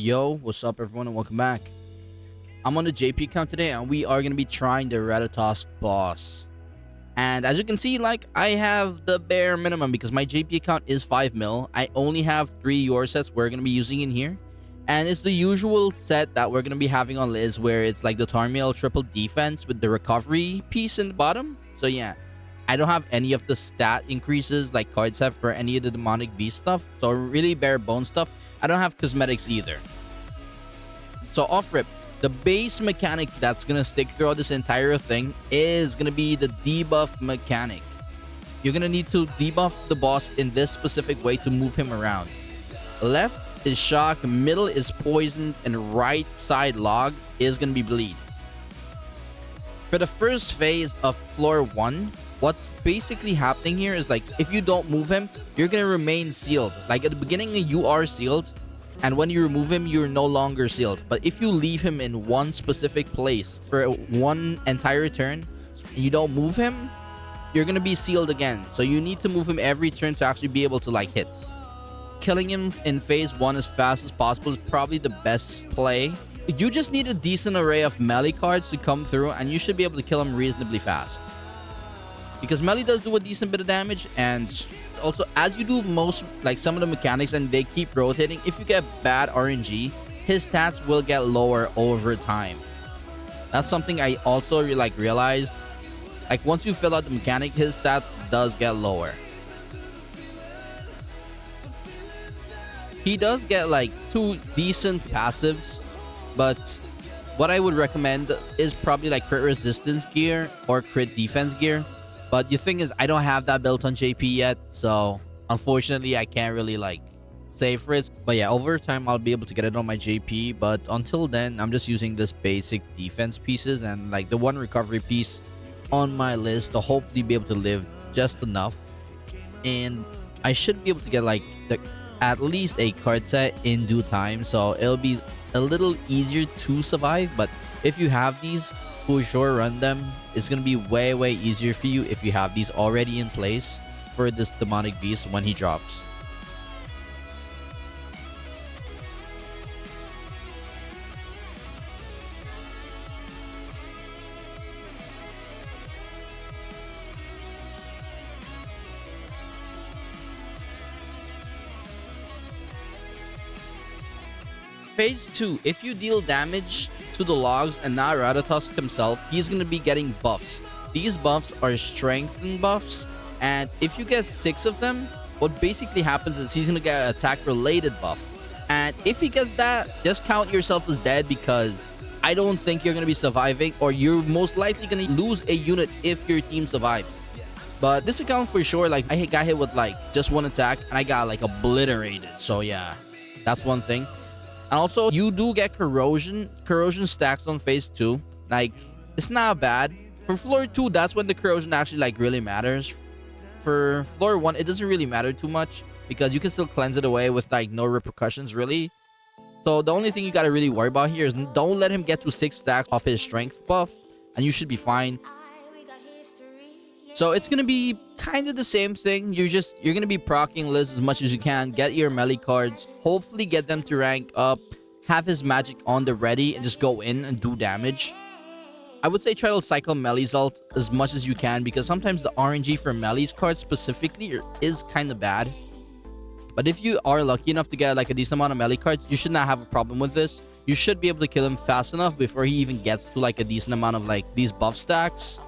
Yo, what's up everyone and welcome back. I'm on the JP account today and we are going to be trying the Ratatoskr boss. And as you can see, I have the bare minimum because my JP account is 5 mil. I only have 3 your sets we're going to be using in here. And it's the usual set that we're going to be having on Liz where it's like the Tarmiel triple defense with the recovery piece in the bottom. So yeah, I don't have any of the stat increases like cards have for any of the demonic beast stuff. So really bare bone stuff. I don't have cosmetics either. So off rip, the base mechanic that's going to stick throughout this entire thing is going to be the debuff mechanic. You're going to need to debuff the boss in this specific way to move him around. Left is shock, middle is poisoned, and right side log is going to be bleed. For the first phase of floor 1, what's basically happening here is if you don't move him, you're going to remain sealed. At the beginning, you are sealed. And when you remove him, you're no longer sealed. But if you leave him in one specific place for one entire turn, and you don't move him, you're going to be sealed again. So you need to move him every turn to actually be able to hit. Killing him in phase 1 as fast as possible is probably the best play. You just need a decent array of melee cards to come through, and you should be able to kill him reasonably fast. Because melee does do a decent bit of damage, and also as you do some of the mechanics and they keep rotating, if you get bad RNG, his stats will get lower over time. That's something I also realized. Once you fill out the mechanic, his stats does get lower. He does get 2 decent passives, but what I would recommend is probably crit resistance gear or crit defense gear. But the thing is, I don't have that built on JP yet, so unfortunately, I can't really save for it. But yeah, over time, I'll be able to get it on my JP. But until then, I'm just using this basic defense pieces and the one recovery piece on my list to hopefully be able to live just enough. And I should be able to get at least a card set in due time, so it'll be a little easier to survive. But if you have these, for sure run them. It's gonna be way easier for you if you have these already in place for this demonic beast when he drops. Phase 2, if you deal damage to the logs and not Ratatoskr himself, he's going to be getting buffs. These buffs are strengthen buffs, and if you get 6 of them, what basically happens is he's going to get an attack related buff. And if he gets that, just count yourself as dead, because I don't think you're going to be surviving, or you're most likely going to lose a unit if your team survives. But this account for sure, I got hit with just 1 attack and I got obliterated. So yeah, that's one thing. And also, you do get corrosion. Corrosion stacks on phase 2. It's not bad. For floor 2, that's when the corrosion actually really matters. For floor 1, it doesn't really matter too much because you can still cleanse it away with no repercussions really. So the only thing you gotta really worry about here is don't let him get to 6 stacks off his strength buff, and you should be fine. So it's gonna be kind of the same thing. You're gonna be proccing Liz as much as you can. Get your melee cards. Hopefully get them to rank up. Have his magic on the ready and just go in and do damage. I would say try to cycle Melee's ult as much as you can, because sometimes the RNG for Melee's cards specifically is kind of bad. But if you are lucky enough to get a decent amount of melee cards, you should not have a problem with this. You should be able to kill him fast enough before he even gets to a decent amount of these buff stacks.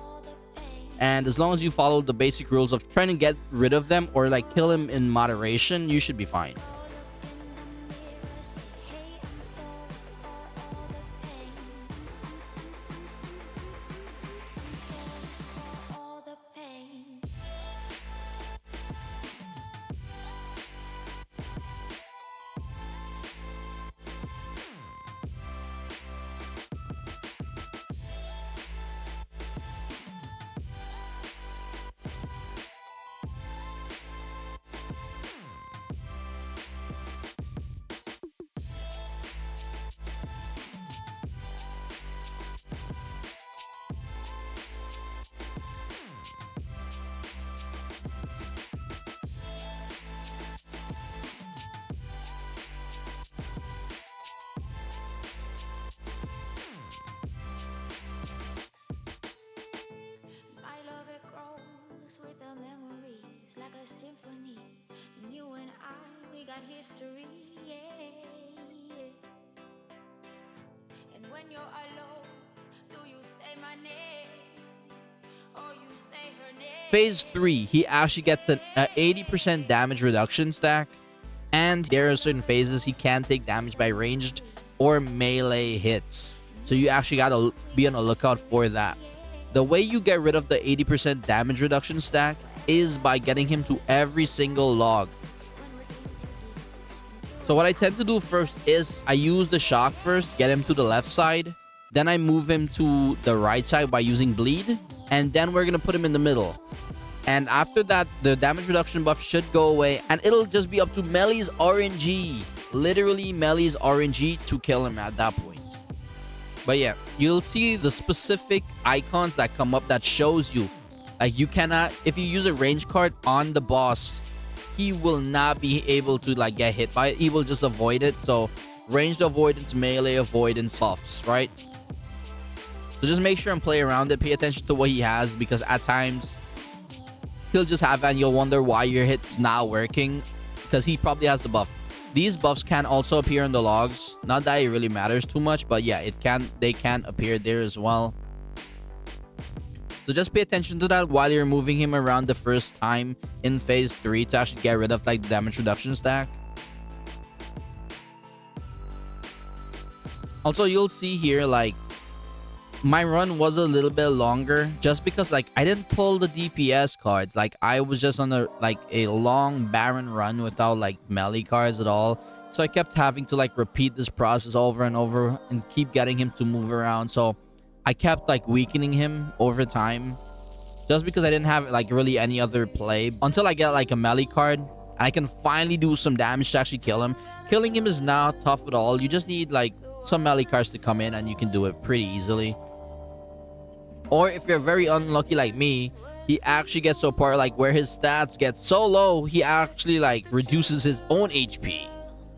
And as long as you follow the basic rules of trying to get rid of them or kill him in moderation, you should be fine. history, yeah. And when you're alone, do you say my name or you say her name? Phase 3, he actually gets an 80% damage reduction stack. And there are certain phases he can take damage by ranged or melee hits. So you actually gotta be on the lookout for that. The way you get rid of the 80% damage reduction stack is by getting him to every single log. So what I tend to do first is I use the shock first, get him to the left side. Then I move him to the right side by using bleed. And then we're gonna put him in the middle. And after that, the damage reduction buff should go away. And it'll just be up to Melly's RNG. Literally Melly's RNG to kill him at that point. But yeah, you'll see the specific icons that come up that shows you. Like you cannot, if you use a range card on the boss, he will not be able to like get hit by it. He will just avoid it. So ranged avoidance, melee avoidance buffs, right? So just make sure and play around it. Pay attention to what he has, because at times he'll just have and you'll wonder why your hit's not working, because he probably has the buff. These buffs can also appear in the logs. Not that it really matters too much, but yeah, they can appear there as well. So just pay attention to that while you're moving him around the first time in phase 3 to actually get rid of like the damage reduction stack. Also, you'll see here like my run was a little bit longer just because like I didn't pull the DPS cards. Like I was just on a long barren run without like melee cards at all. So I kept having to like repeat this process over and over and keep getting him to move around. So I kept like weakening him over time just because I didn't have like really any other play until I get like a melee card and I can finally do some damage to actually kill him. Killing him is not tough at all. You just need like some melee cards to come in and you can do it pretty easily. Or if you're very unlucky like me, he actually gets to a part like where his stats get so low, he actually like reduces his own HP.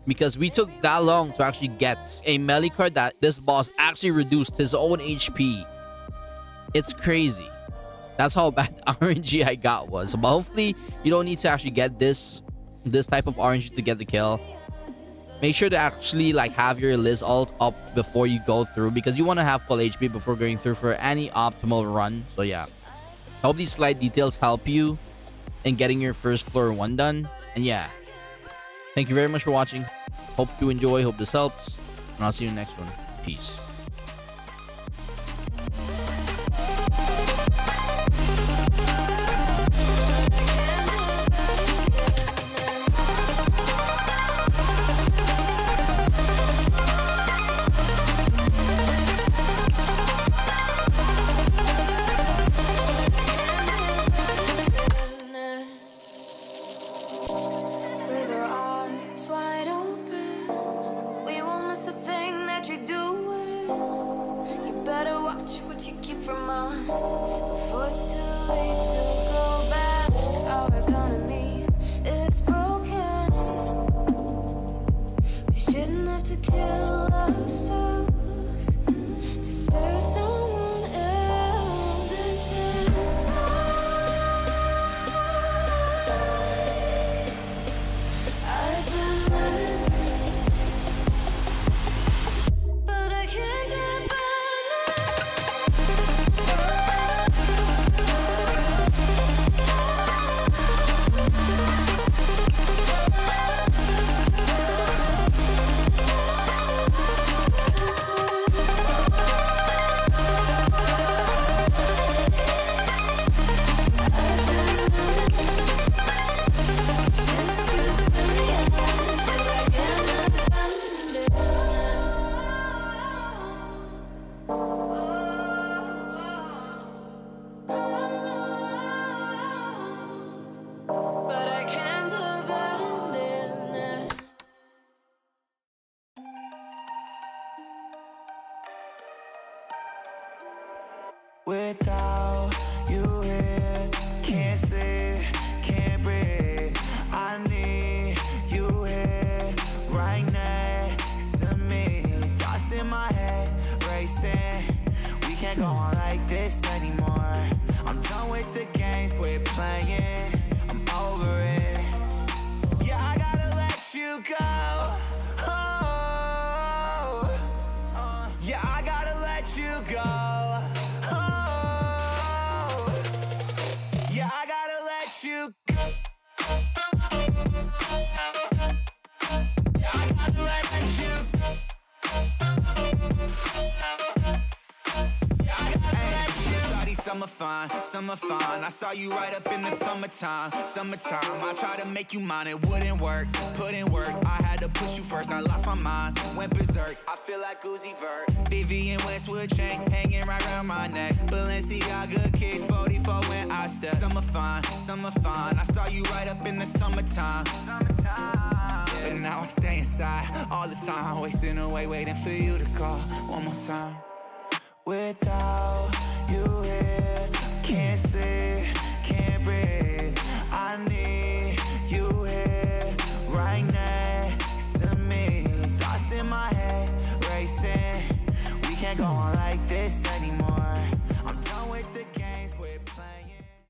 Because we took that long to actually get a melee card that this boss actually reduced his own HP. It's crazy. That's how bad RNG I got was. But hopefully you don't need to actually get this type of RNG to get the kill. Make sure to actually like have your Liz ult up before you go through, because you want to have full HP before going through for any optimal run. So yeah, I hope these slight details help you in getting your first floor 1 done. And yeah, thank you very much for watching. Hope you enjoy, hope this helps, and I'll see you in the next one. Peace. Watch what you keep from us before it's too late to go back. Our economy is broken. We shouldn't have to kill ourselves to serve someone else. This is life. I've been living, but I can't depend. Without you here, can't sleep, can't breathe. I need you here, right next to me. Thoughts in my head, racing. We can't go on like this anymore. I'm done with the games, quit playing. I'm over it. Yeah, I gotta let you you go. Oh, yeah, I gotta let you go. Oh, yeah, I gotta let you go. Yeah, I gotta let you go. Summer fine, summer fine. I saw you right up in the summertime, summertime. I tried to make you mine, it wouldn't work. Put in work, I had to push you first. I lost my mind, went berserk. I feel like Uzi Vert. Vivian Westwood chain hanging right around my neck. Balenciaga kicks 44 when I step. Summer fine, summer fine. I saw you right up in the summertime, summertime. Yeah. But now I stay inside all the time, wasting away, waiting for you to call one more time. Without you here, can't sleep, can't breathe. I need you here, right next to me. Thoughts in my head, racing. We can't go on like this anymore. I'm done with the games we're playing.